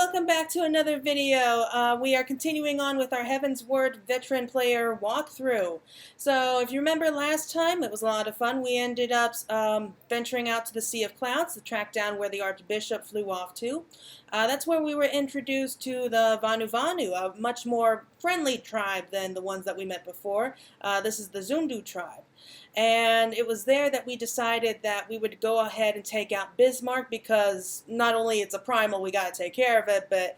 welcome back to another video. We are continuing on with our Heavensward veteran player walkthrough. So if you remember last time, it was a lot of fun. We ended up venturing out to the Sea of Clouds to track down where the Archbishop flew off to. That's where we were introduced to the Vanu Vanu, a much more friendly tribe than the ones that we met before. This is the Zundu tribe. And it was there that we decided that we would go ahead and take out Bismarck, because not only it's a primal, we got to take care of it, but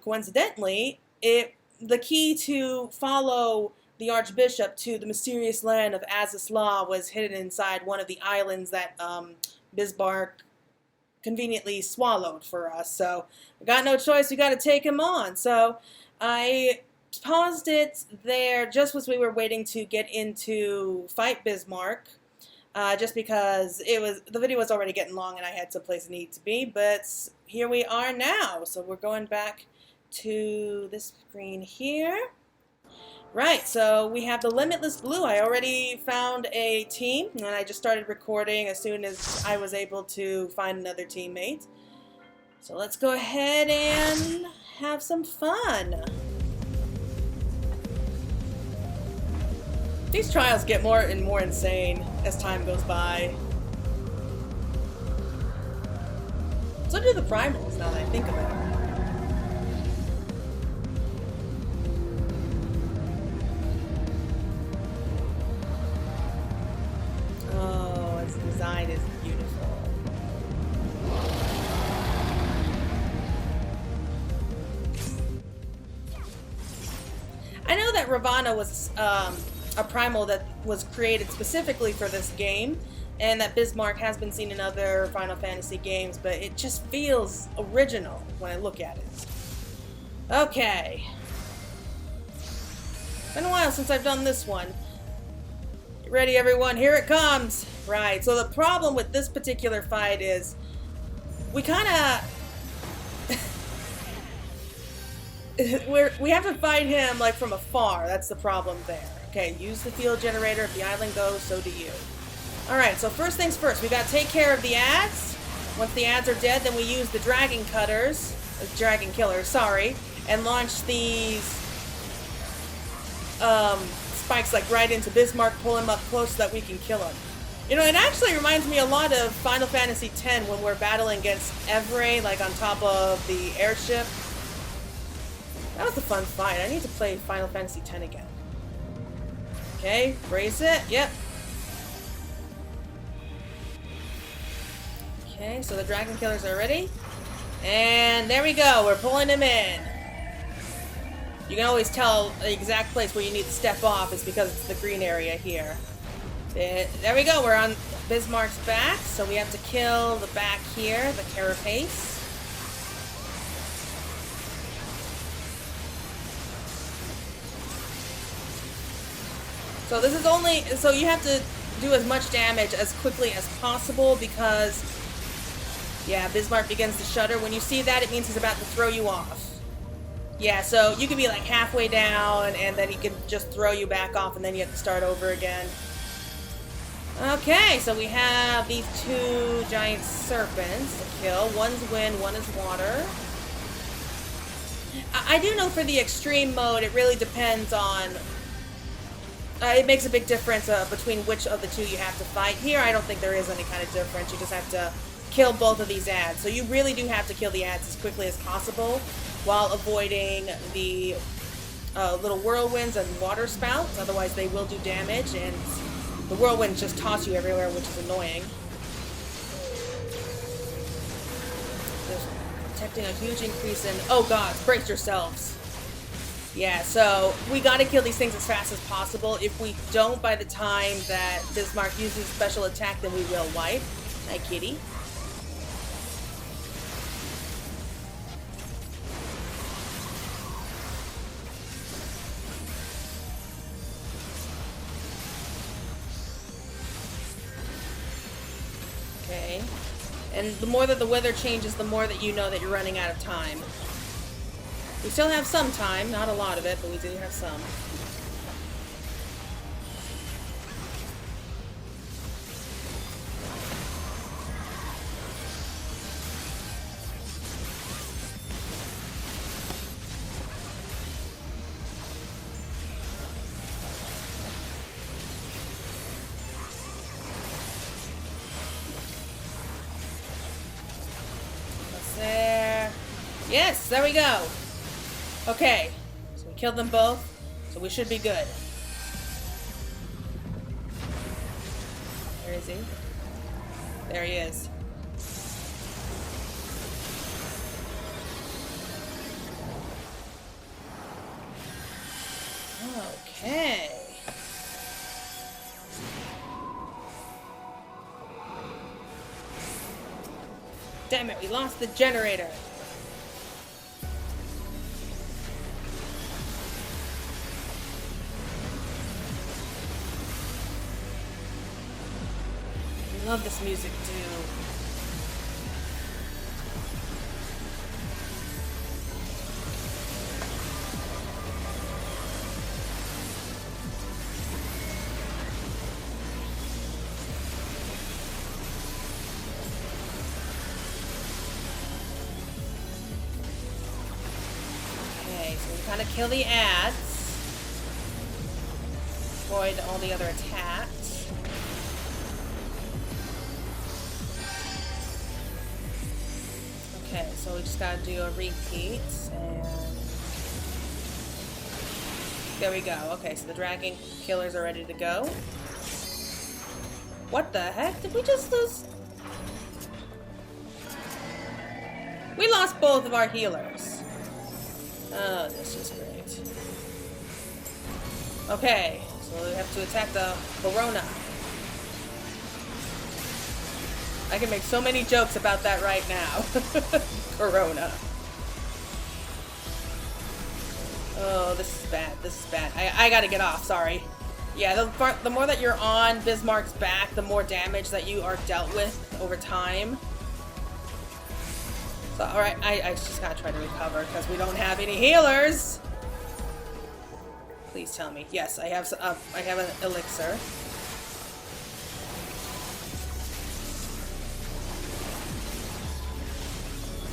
coincidentally, the key to follow the Archbishop to the mysterious land of Azizla was hidden inside one of the islands that Bismarck conveniently swallowed for us. So we got no choice, we got to take him on. So I paused it there just as we were waiting to get into fight Bismarck, just because the video was already getting long and I had someplace I need to be, but here we are now. So we're going back to this screen here. Right, so we have the Limitless Blue. I already found a team and I just started recording as soon as I was able to find another teammate. So let's go ahead and have some fun. These trials get more and more insane as time goes by. So do the primals, now that I think of it. Oh, its design is beautiful. I know that Ravana was a primal that was created specifically for this game, and that Bismarck has been seen in other Final Fantasy games, but it just feels original when I look at it. Okay. It's been a while since I've done this one. Get ready, everyone, here it comes! Right, so the problem with this particular fight is we kinda we have to fight him like from afar. That's the problem there. Okay, use the field generator. If the island goes, so do you. Alright, so first things first, we gotta take care of the ads. Once the ads are dead, then we use the dragon cutters, dragon killers, sorry, and launch these spikes like right into Bismarck, pull him up close so that we can kill him. You know, it actually reminds me a lot of Final Fantasy X when we're battling against Evray, like on top of the airship. That was a fun fight. I need to play Final Fantasy X again. Okay, brace it. Yep. Okay, so the dragon killers are ready. And there we go. We're pulling him in. You can always tell the exact place where you need to step off is because it's the green area here. There we go. We're on Bismarck's back, so we have to kill the back here, the carapace. So this is only, so you have to do as much damage as quickly as possible because, yeah, Bismarck begins to shudder. When you see that, it means he's about to throw you off. Yeah, so you could be like halfway down and then he can just throw you back off and then you have to start over again. Okay, so we have these two giant serpents to kill. One's wind, one is water. I do know for the extreme mode, it really depends on... it makes a big difference between which of the two you have to fight. Here, I don't think there is any kind of difference. You just have to kill both of these ads. So you really do have to kill the ads as quickly as possible while avoiding the little whirlwinds and water spouts. Otherwise, they will do damage, and the whirlwinds just toss you everywhere, which is annoying. Just detecting a huge increase in... Oh, God, brace yourselves. Yeah, so we gotta kill these things as fast as possible. If we don't by the time that Bismarck uses special attack, then we will wipe. Hi, kitty. Okay. And the more that the weather changes, the more that you know that you're running out of time. We still have some time, not a lot of it, but we do have some. Yes, there we go. Okay, so we killed them both, so we should be good. Where is he? There he is. Okay. Damn it, we lost the generator. I love this music too. Okay, so we kind of kill the ads. Avoid all the other attacks. Okay, so we just gotta do a repeat, and there we go. Okay, so the dragon killers are ready to go. What the heck? Did we just lose? We lost both of our healers. Oh, this is great. Okay, so we have to attack the Corona. I can make so many jokes about that right now. Corona. Oh, this is bad. This is bad. I gotta get off, sorry. Yeah, the more that you're on Bismarck's back, the more damage that you are dealt with over time. So, alright, I just gotta try to recover because we don't have any healers. Please tell me. Yes, I have an elixir.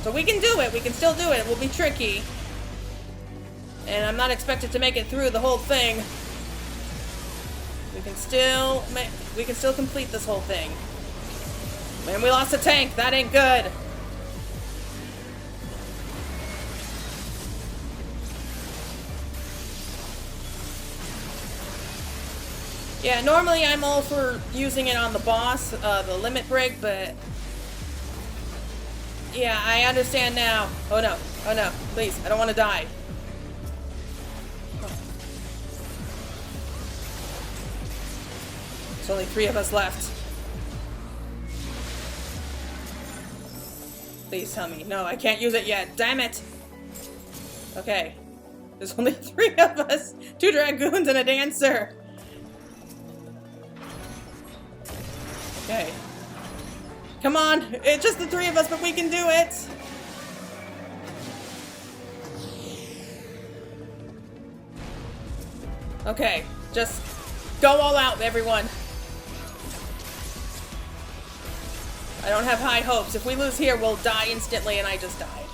So we can do it. We can still do it. It will be tricky. And I'm not expected to make it through the whole thing. We can still complete this whole thing. Man, we lost a tank. That ain't good. Yeah, normally I'm all for using it on the boss, the limit break, but yeah, I understand now. Oh no, please, I don't want to die. There's only 3 of us left. Please tell me. No, I can't use it yet. Damn it. Okay. There's only 3 of us. 2 dragoons and a dancer. Okay. Come on. It's just the 3 of us, but we can do it. Okay. Just go all out, everyone. I don't have high hopes. If we lose here, we'll die instantly, and I just died.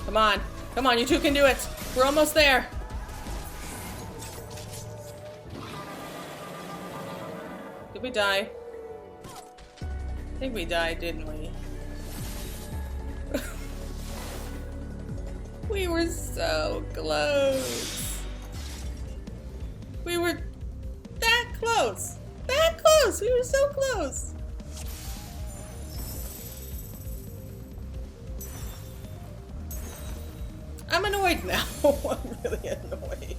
Come on. Come on, you two can do it. We're almost there. Did we die? I think we died, didn't we? We were so close. We were that close. That close. We were so close. I'm annoyed now. I'm really annoyed.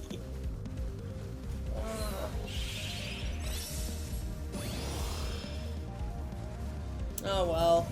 Oh well.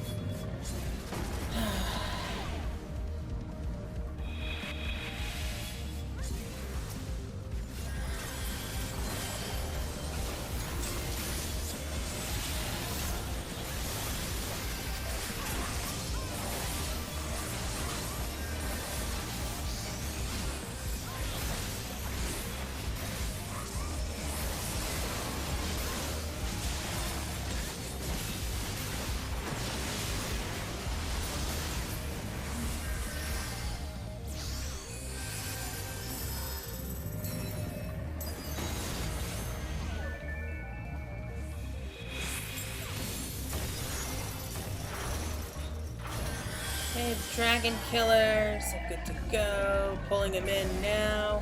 Okay, dragon killers are good to go. Pulling him in now.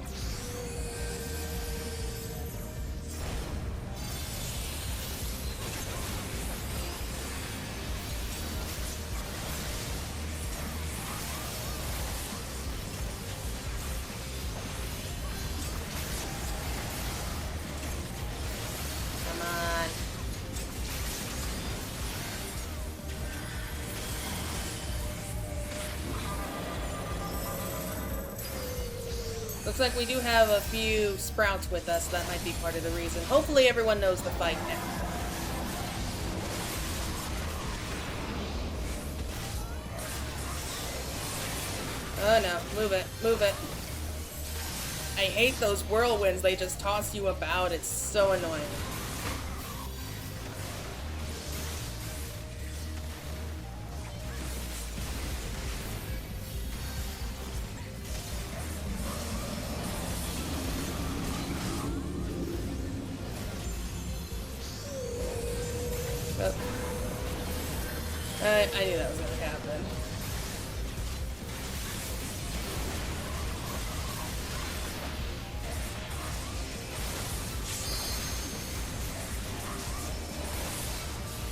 Come on. Looks like we do have a few sprouts with us. That might be part of the reason. Hopefully everyone knows the fight now. Oh no, move it, move it. I hate those whirlwinds, they just toss you about, it's so annoying. I knew that was going to happen.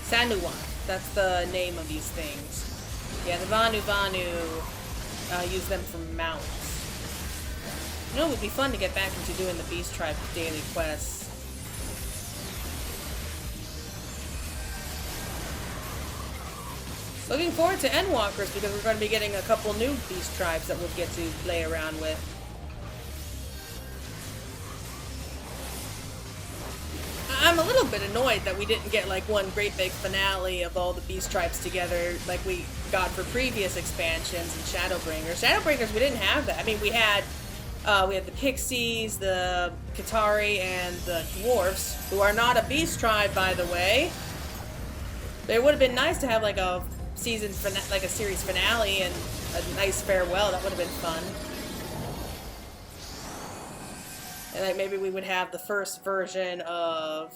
Sanuwa, that's the name of these things. Yeah, the Vanu use them for mounts. You know, it would be fun to get back into doing the Beast Tribe daily quests. Looking forward to Endwalkers because we're going to be getting a couple new Beast Tribes that we'll get to play around with. I'm a little bit annoyed that we didn't get like one great big finale of all the Beast Tribes together like we got for previous expansions and Shadowbringers. Shadowbringers, we didn't have that. I mean, we had the Pixies, the Katari, and the Dwarfs, who are not a Beast Tribe, by the way. But it would have been nice to have like a like a series finale and a nice farewell. That would have been fun. And like maybe we would have the first version of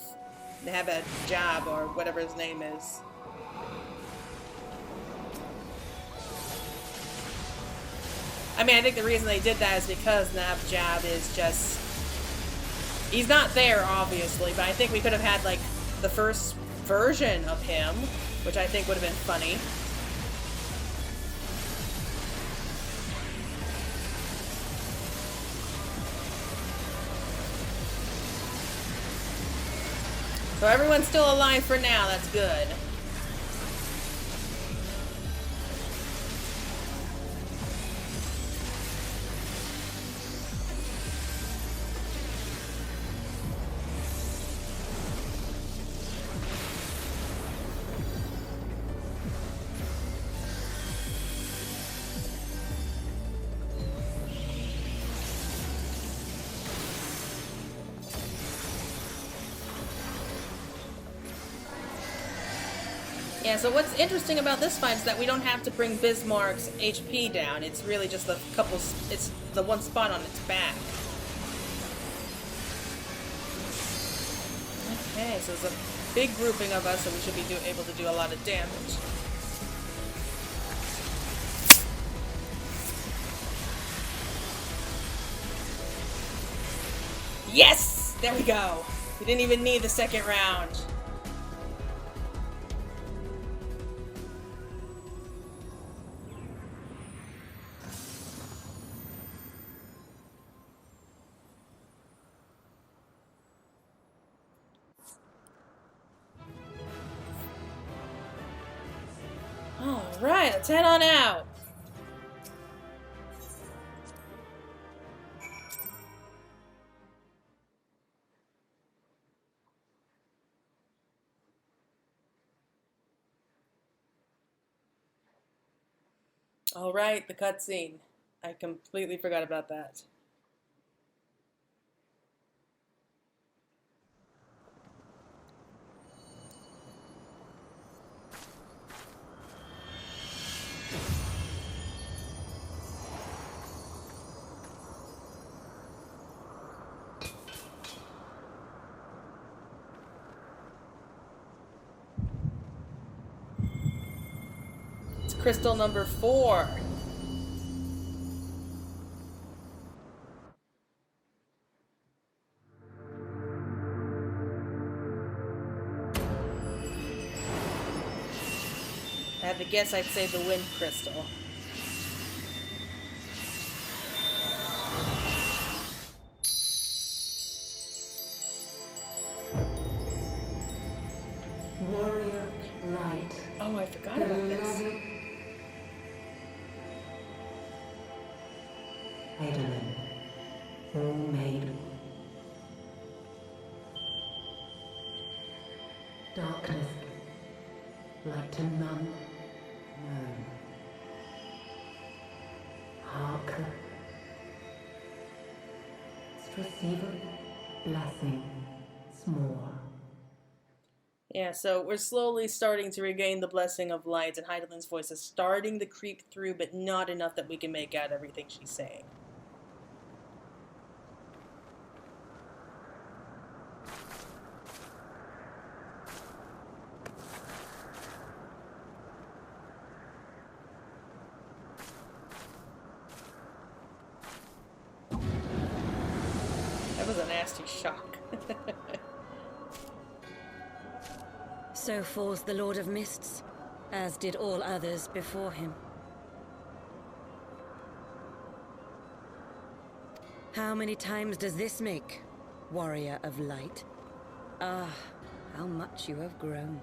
Nabad Jab or whatever his name is. I mean, I think the reason they did that is because Nab Jab is just... He's not there, obviously, but I think we could have had, like, the first version of him, which I think would have been funny. So everyone's still alive for now, that's good. Yeah, so what's interesting about this fight is that we don't have to bring Bismarck's HP down. It's really just it's the one spot on its back. Okay, so there's a big grouping of us, so we should be able to do a lot of damage. Yes! There we go. We didn't even need the second round. Alright, let's head on out. Alright, the cutscene. I completely forgot about that. crystal number 4. I had to guess I'd say the wind crystal. Warrior light. Oh, I forgot about this. Eidolon, all made. Darkness, light to none known. Hark, receiver, blessing, small. Yeah, so we're slowly starting to regain the blessing of light, and Heidelman's voice is starting to creep through, but not enough that we can make out everything she's saying. That was a nasty shock. So falls the Lord of Mists, as did all others before him. How many times does this make, Warrior of Light? Ah, how much you have grown.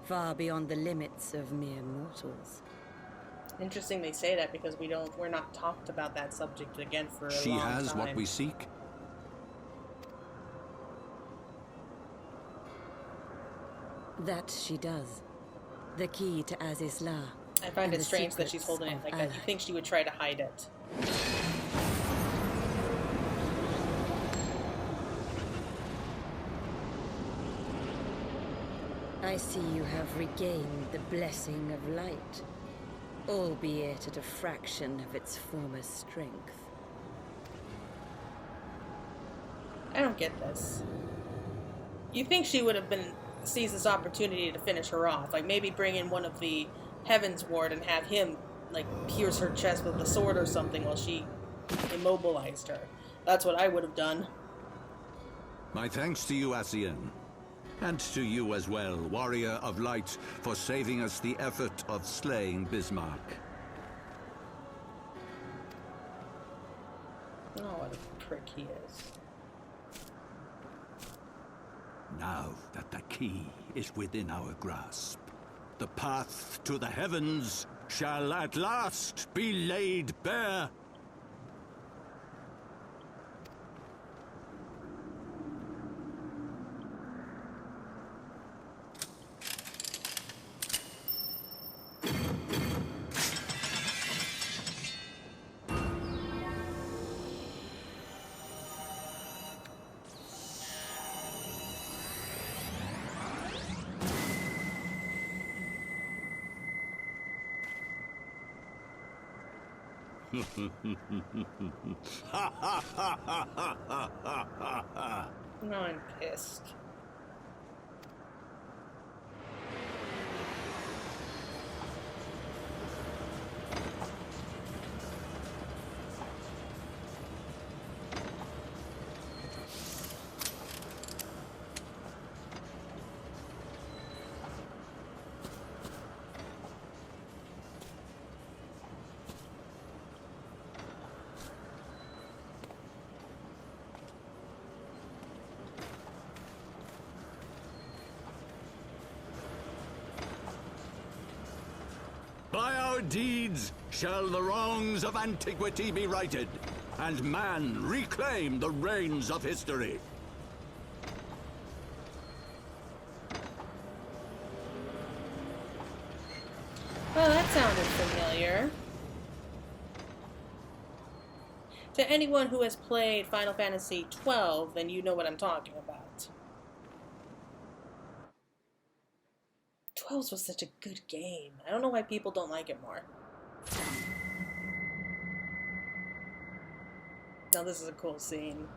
Far beyond the limits of mere mortals. Interesting they say that, because we're not talked about that subject again for a long time. She has what we seek. That she does. The key to Aziz La. I find it strange that she's holding it like that. You think she would try to hide it. I see you have regained the blessing of light, albeit at a fraction of its former strength. I don't get this. You think she would have seized this opportunity to finish her off, like maybe bring in one of the Heavensward and have him like pierce her chest with a sword or something while she immobilized her. That's what I would have done. My thanks to you, Asian. And to you as well, Warrior of Light, for saving us the effort of slaying Bismarck. Oh, what a prick he is. Now that the key is within our grasp, the path to the heavens shall at last be laid bare. No, I'm pissed. By our deeds shall the wrongs of antiquity be righted, and man reclaim the reins of history. Oh, that sounded familiar. To anyone who has played Final Fantasy XII, then you know what I'm talking about. 12 was such a good game. I don't know why people don't like it more. Now this is a cool scene.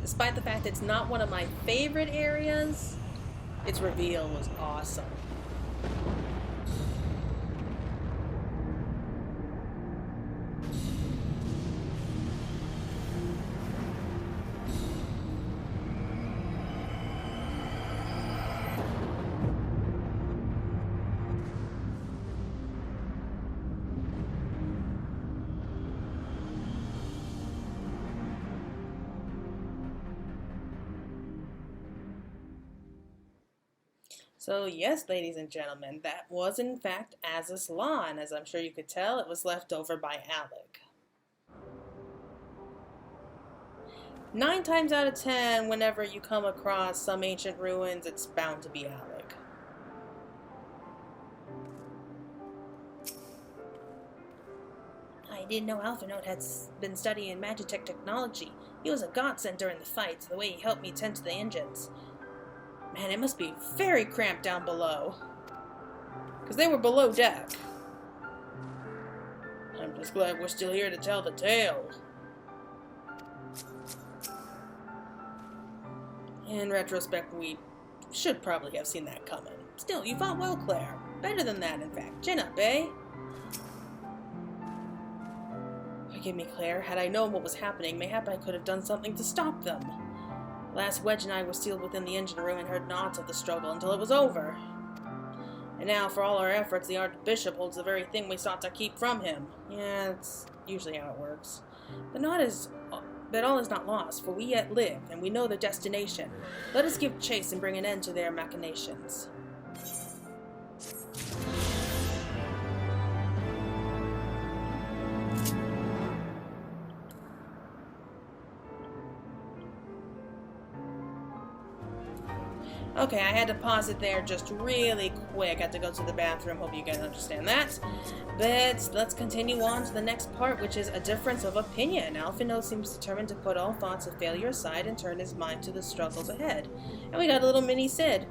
Despite the fact it's not one of my favorite areas, its reveal was awesome. So yes, ladies and gentlemen, that was in fact Az's Law, and as I'm sure you could tell, it was left over by Alec. 9 times out of 10, whenever you come across some ancient ruins, it's bound to be Alec. I didn't know Alphinaud had been studying Magitech technology. He was a godsend during the fights, the way he helped me tend to the engines. Man, it must be very cramped down below. Because they were below deck. I'm just glad we're still here to tell the tale. In retrospect, we should probably have seen that coming. Still, you fought well, Claire. Better than that, in fact. Chin up, eh? Forgive me, Claire. Had I known what was happening, mayhap I could have done something to stop them. Last Wedge and I were sealed within the engine room and heard naught of the struggle until it was over. And now, for all our efforts, the Archbishop holds the very thing we sought to keep from him. Yeah, that's usually how it works. But all is not lost, for we yet live, and we know their destination. Let us give chase and bring an end to their machinations. Okay, I had to pause it there just really quick. I had to go to the bathroom. Hope you guys understand that. But let's continue on to the next part, which is a difference of opinion. Alphinaud seems determined to put all thoughts of failure aside and turn his mind to the struggles ahead. And we got a little mini Sid.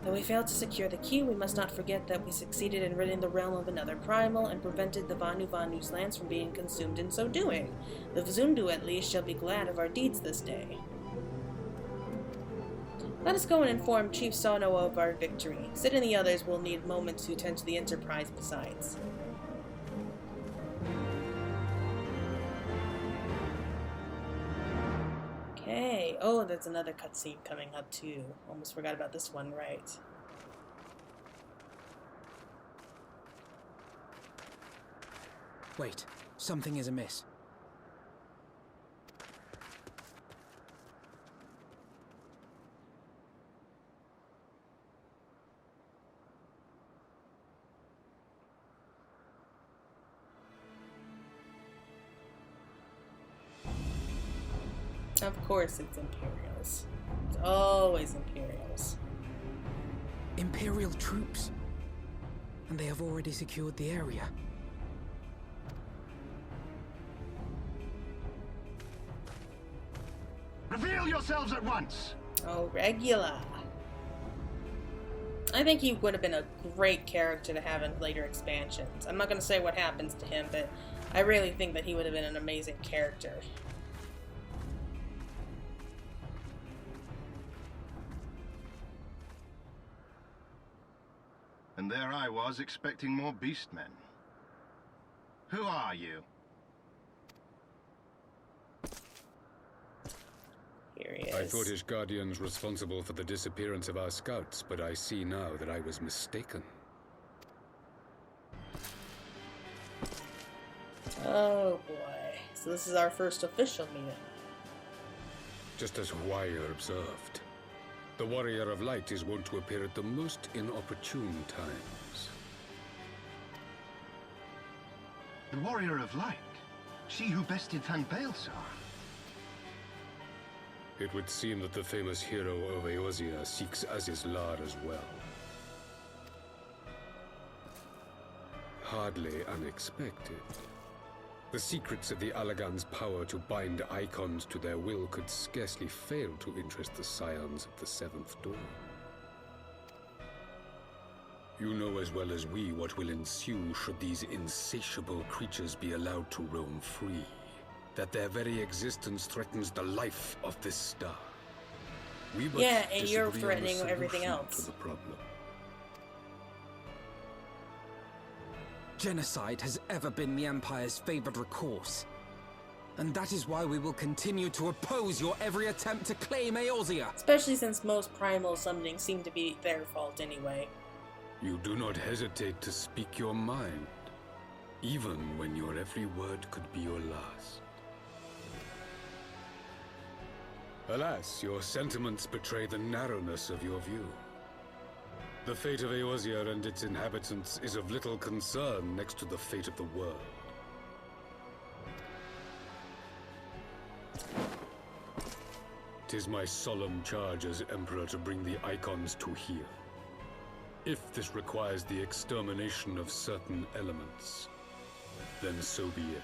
Though we failed to secure the key, we must not forget that we succeeded in ridding the realm of another primal and prevented the Vanu's lands from being consumed in so doing. The Vzundu, at least, shall be glad of our deeds this day. Let us go and inform Chief Sono of our victory. Sid and the others will need moments to tend to the Enterprise besides. Okay. Oh, there's another cutscene coming up too. Almost forgot about this one, right? Wait, something is amiss. Of course it's Imperials. It's always Imperials. Imperial troops. And they have already secured the area. Reveal yourselves at once! Oh, regular. I think he would have been a great character to have in later expansions. I'm not going to say what happens to him, but I really think that he would have been an amazing character. And there I was, expecting more beastmen. Who are you? Here he is. I thought his guardians responsible for the disappearance of our scouts, but I see now that I was mistaken. Oh boy. So this is our first official meeting. Just as Wire observed, the Warrior of Light is wont to appear at the most inopportune times. The Warrior of Light? She who bested Van Baelsar? It would seem that the famous hero of Eorzea seeks Azizlar as well. Hardly unexpected. The secrets of the Allagan's power to bind icons to their will could scarcely fail to interest the scions of the Seventh Dawn. You know as well as we what will ensue should these insatiable creatures be allowed to roam free. That their very existence threatens the life of this star. We must Yeah, and you're disagree on the threatening everything solution else. to the problem. Genocide has ever been the Empire's favored recourse. And that is why we will continue to oppose your every attempt to claim Eorzea. Especially since most primal summoning seem to be their fault anyway. You do not hesitate to speak your mind, even when your every word could be your last. Alas, your sentiments betray the narrowness of your view. The fate of Eorzea and its inhabitants is of little concern next to the fate of the world. Tis my solemn charge as Emperor to bring the Icons to heel. If this requires the extermination of certain elements, then so be it.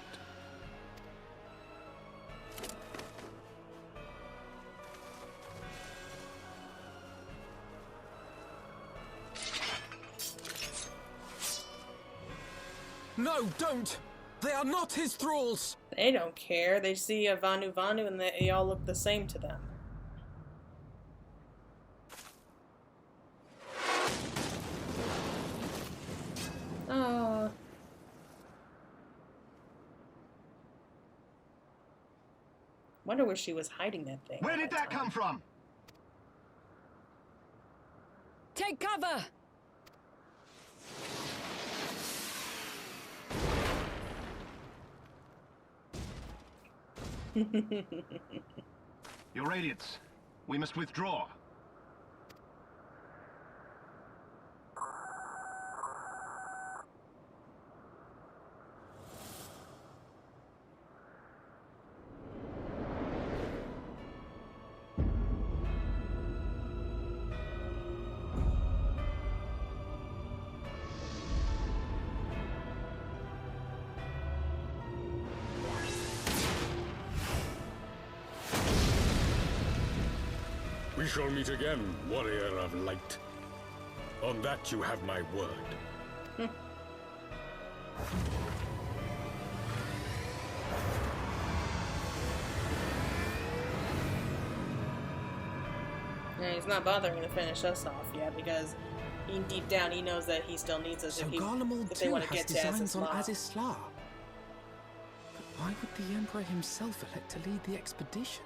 No, don't! They are not his thralls! They don't care. They see a Vanu Vanu and they all look the same to them. Oh. Wonder where she was hiding that thing. Where did that come from? Take cover! Your Radiance, we must withdraw. We shall meet again, warrior of light. On that you have my word. Yeah, he's not bothering to finish us off yet because deep down he knows that he still needs us So if Garlemald they too want to has get to designs on Azizla. Azizla. But why would the Emperor himself elect to lead the expedition?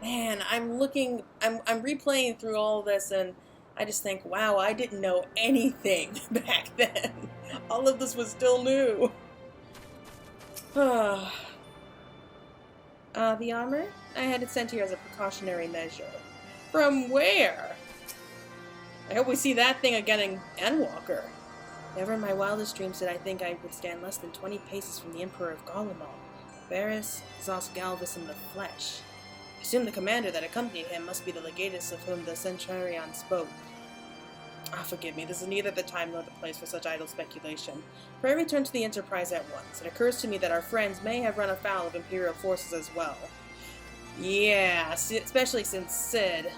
Man, I'm replaying through all this and I just think, wow, I didn't know anything back then. All of this was still new. The armor? I had it sent here as a precautionary measure. From where? I hope we see that thing again in Endwalker. Never in my wildest dreams did I think I would stand less than 20 paces from the Emperor of Garlemald. Varys Zosgalvis in the flesh. I assume the commander that accompanied him must be the legatus of whom the Centurion spoke. Ah, forgive me, this is neither the time nor the place for such idle speculation. For I return to the Enterprise at once. It occurs to me that our friends may have run afoul of Imperial forces as well. Yeah, especially since Sid.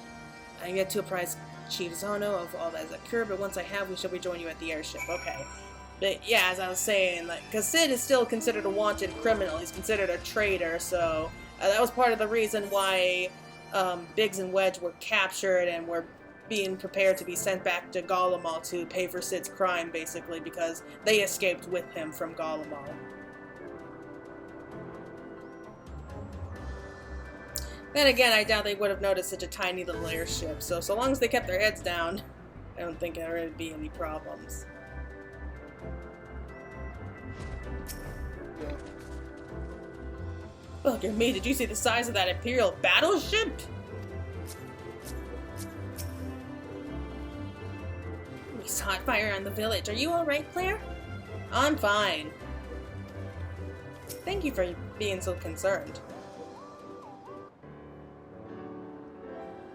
I am yet to apprise Chief Zano of all that has occurred, but once I have, we shall rejoin you at the airship. Okay. But yeah, as I was saying, like, because Sid is still considered a wanted criminal. He's considered a traitor, so that was part of the reason why Biggs and Wedge were captured and were being prepared to be sent back to Garlemald to pay for Sid's crime, basically, because they escaped with him from Garlemald. Then again, I doubt they would have noticed such a tiny little airship, so long as they kept their heads down, I don't think there would be any problems. Bugger me, did you see the size of that Imperial battleship? We saw it fire on the village. Are you alright, Claire? I'm fine. Thank you for being so concerned.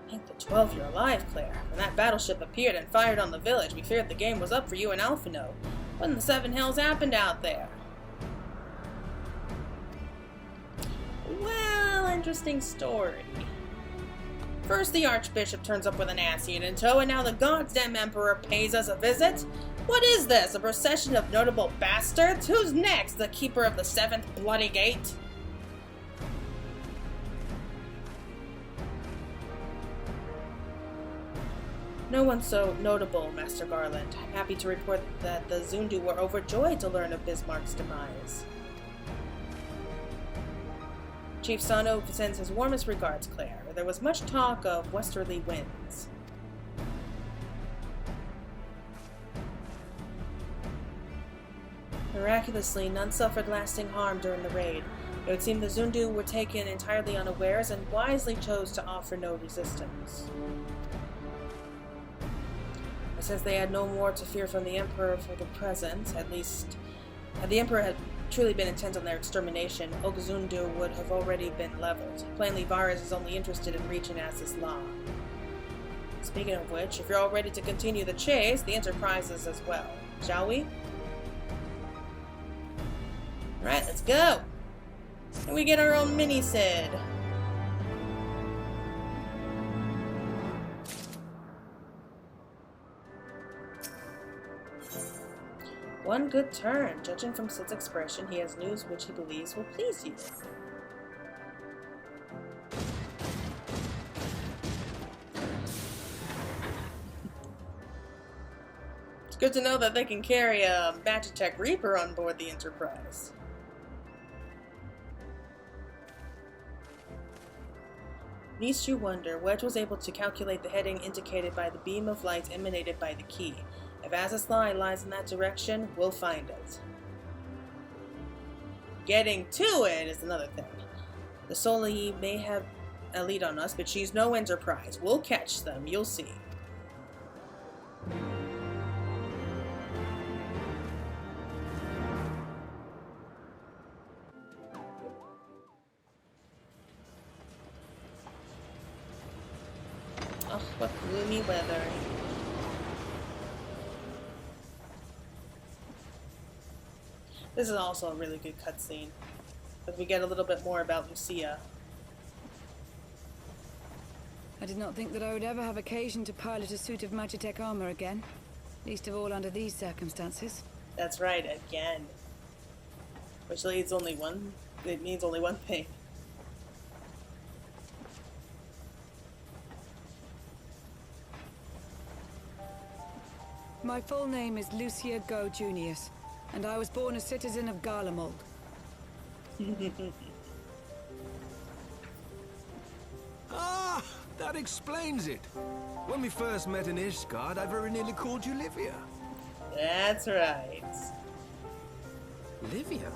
Thank the 12 you're alive, Claire. When that battleship appeared and fired on the village, we feared the game was up for you and Alphino. What in the seven hells happened out there? Well, interesting story. First, the Archbishop turns up with an ass-eater in tow, and now the goddamn Emperor pays us a visit? What is this, a procession of notable bastards? Who's next, the Keeper of the Seventh Bloody Gate? No one so notable, Master Garland. I'm happy to report that the Zundu were overjoyed to learn of Bismarck's demise. Chief Sano sends his warmest regards, Claire. There was much talk of westerly winds. Miraculously, none suffered lasting harm during the raid. It would seem the Zundu were taken entirely unawares and wisely chose to offer no resistance. But since they had no more to fear from the Emperor for the present, at least, had the Emperor had truly been intent on their extermination, Ogzundu would have already been leveled. Plainly, Varus is only interested in reaching As's Law. Speaking of which, if you're all ready to continue the chase, the Enterprise is as well. Shall we? Alright, let's go! And we get our own mini-Sid. One good turn. Judging from Sid's expression, he has news which he believes will please you. It's good to know that they can carry a Magitech Reaper on board the Enterprise. Least you wonder, Wedge was able to calculate the heading indicated by the beam of light emanated by the key. If Az's Lie lies in that direction, we'll find it. Getting to it is another thing. The Soli may have a lead on us, but she's no Enterprise. We'll catch them, you'll see. Oh, what gloomy weather. This is also a really good cutscene, because we get a little bit more about Lucia. I did not think that I would ever have occasion to pilot a suit of Magitech armor again, least of all under these circumstances. That's right, again. Which leads only one, it means only one thing. My full name is Lucia Go Junius, and I was born a citizen of Garlemald. Ah, that explains it. When we first met in Ishgard, I very nearly called you Livia. That's right. Livia?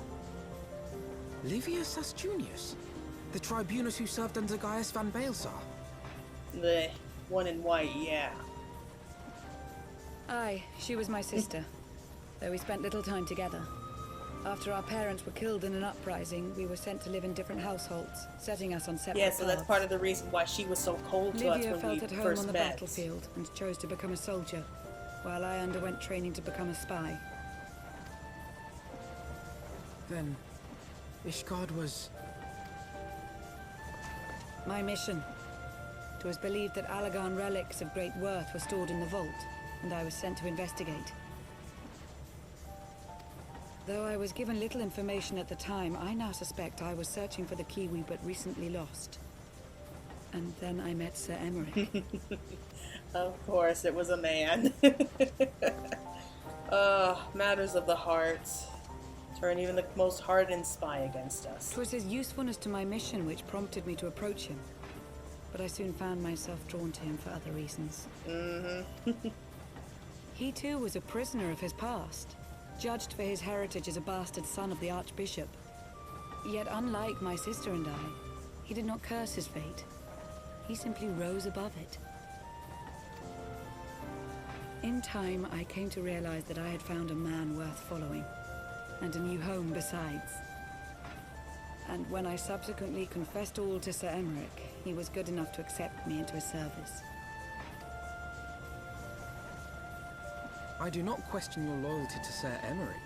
Livia Sus Junius? The tribunus who served under Gaius van Baelsar? The one in white, yeah. Aye, she was my sister, though we spent little time together. After our parents were killed in an uprising, we were sent to live in different households, setting us on separate Yeah, so that's paths. part of the reason why she was so cold to us Livia when felt we at home first on the met. battlefield and chose to become a soldier, while I underwent training to become a spy. Then, Ishgard was... My mission. It was believed that Allagan relics of great worth were stored in the vault, and I was sent to investigate. Though I was given little information at the time, I now suspect I was searching for the key we but recently lost. And then I met Sir Emmerich. Of course, it was a man. Matters of the heart. Turn even the most hardened spy against us. It was his usefulness to my mission which prompted me to approach him. But I soon found myself drawn to him for other reasons. He too was a prisoner of his past, judged for his heritage as a bastard son of the Archbishop. Yet unlike my sister and I, he did not curse his fate. He simply rose above it. In time, I came to realize that I had found a man worth following, and a new home besides. And when I subsequently confessed all to Sir Emmerich, he was good enough to accept me into his service. I do not question your loyalty to Sir Emmerich.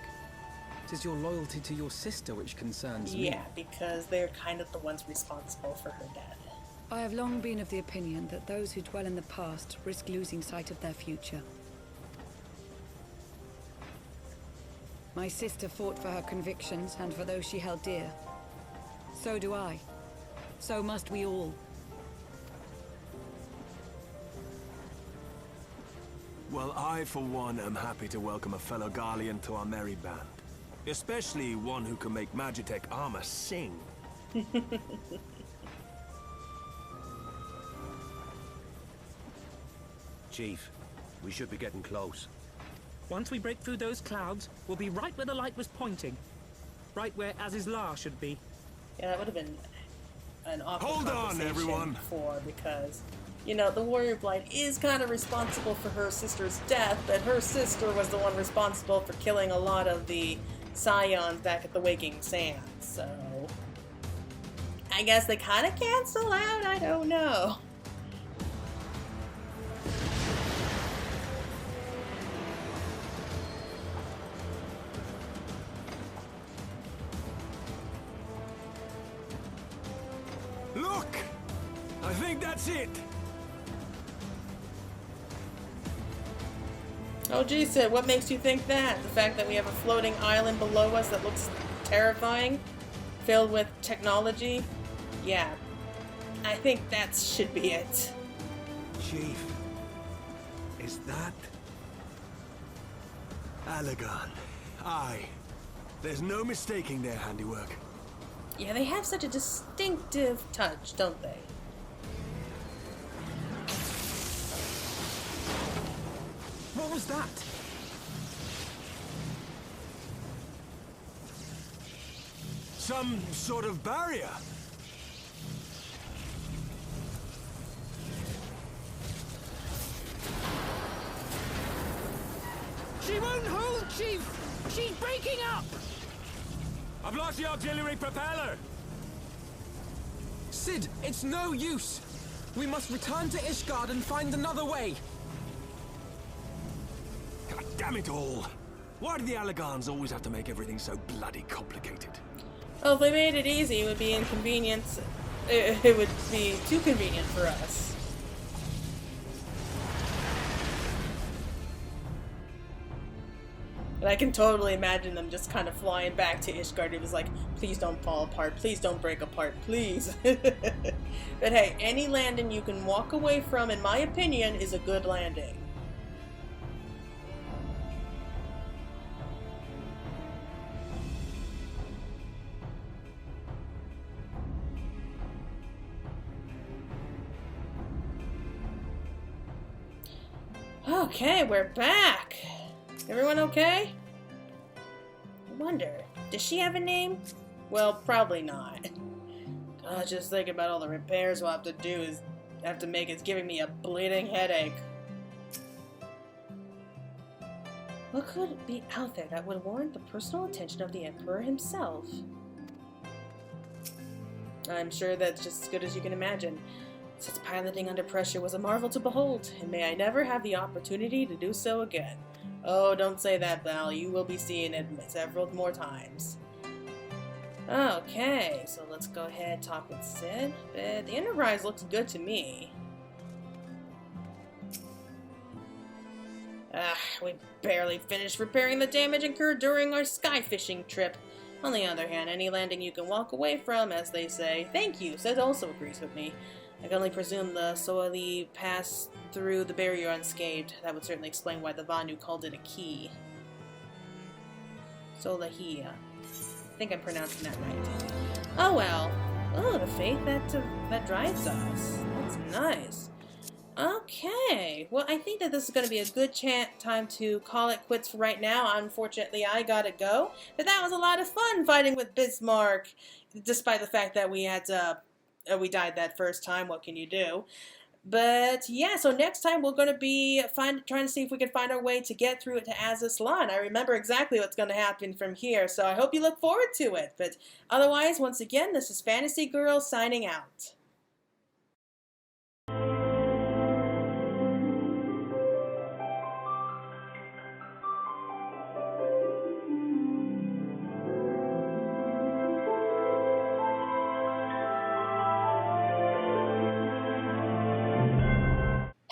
It is your loyalty to your sister which concerns me. Yeah, because they're kind of the ones responsible for her death. I have long been of the opinion that those who dwell in the past risk losing sight of their future. My sister fought for her convictions and for those she held dear. So do I. So must we all. Well, I, for one, am happy to welcome a fellow Garlean to our merry band. Especially one who can make Magitech armor sing. Chief, we should be getting close. Once we break through those clouds, we'll be right where the light was pointing. Right where Azizlar should be. Yeah, that would have been an awkward Hold on, conversation everyone. for, because, you know, the warrior blight is kind of responsible for her sister's death, but her sister was the one responsible for killing a lot of the scions back at the Waking Sands, so I guess they kind of cancel out, I don't know. Look! I think that's it. Oh geez, Sid, what makes you think that? The fact that we have a floating island below us that looks terrifying? Filled with technology? Yeah. I think that should be it. Chief, is that... Allagan? Aye. There's no mistaking their handiwork. Yeah, they have such a distinctive touch, don't they? What was that? Some sort of barrier. She won't hold, Chief! She's breaking up! I've lost the auxiliary propeller! Sid, it's no use! We must return to Ishgard and find another way! God damn it all! Why do the Allagans always have to make everything so bloody complicated? Well, if they made it easy, it would be inconvenience. It would be too convenient for us. But I can totally imagine them just kind of flying back to Ishgard. It was like, please don't fall apart, please don't break apart, please. But hey, any landing you can walk away from, in my opinion, is a good landing. Okay, we're back. Everyone okay? I wonder, does she have a name? Well, probably not. God, just thinking about all the repairs we'll have to do is have to make. It's giving me a bleeding headache. What could be out there that would warrant the personal attention of the Emperor himself? I'm sure that's just as good as you can imagine. Since piloting under pressure was a marvel to behold, and may I never have the opportunity to do so again. Oh, don't say that, Val. You will be seeing it several more times. Okay, so let's go ahead and talk with Sid. The Enterprise looks good to me. We barely finished repairing the damage incurred during our sky fishing trip. On the other hand, any landing you can walk away from, as they say. Thank you, Sid also agrees with me. I can only presume the Soali passed through the barrier unscathed. That would certainly explain why the Vanu called it a key. Solahia. I think I'm pronouncing that right. Oh well. Oh, the faith that drives us. That's nice. Okay. Well, I think that this is going to be a good time to call it quits for right now. Unfortunately, I gotta go. But that was a lot of fun fighting with Bismarck, despite the fact that we had to... we died that first time, what can you do? But yeah, so next time we're going to be trying to see if we can find our way to get through it to Azazlan. I remember exactly what's going to happen from here, so I hope you look forward to it. But otherwise, once again, this is Fantasy Girl signing out.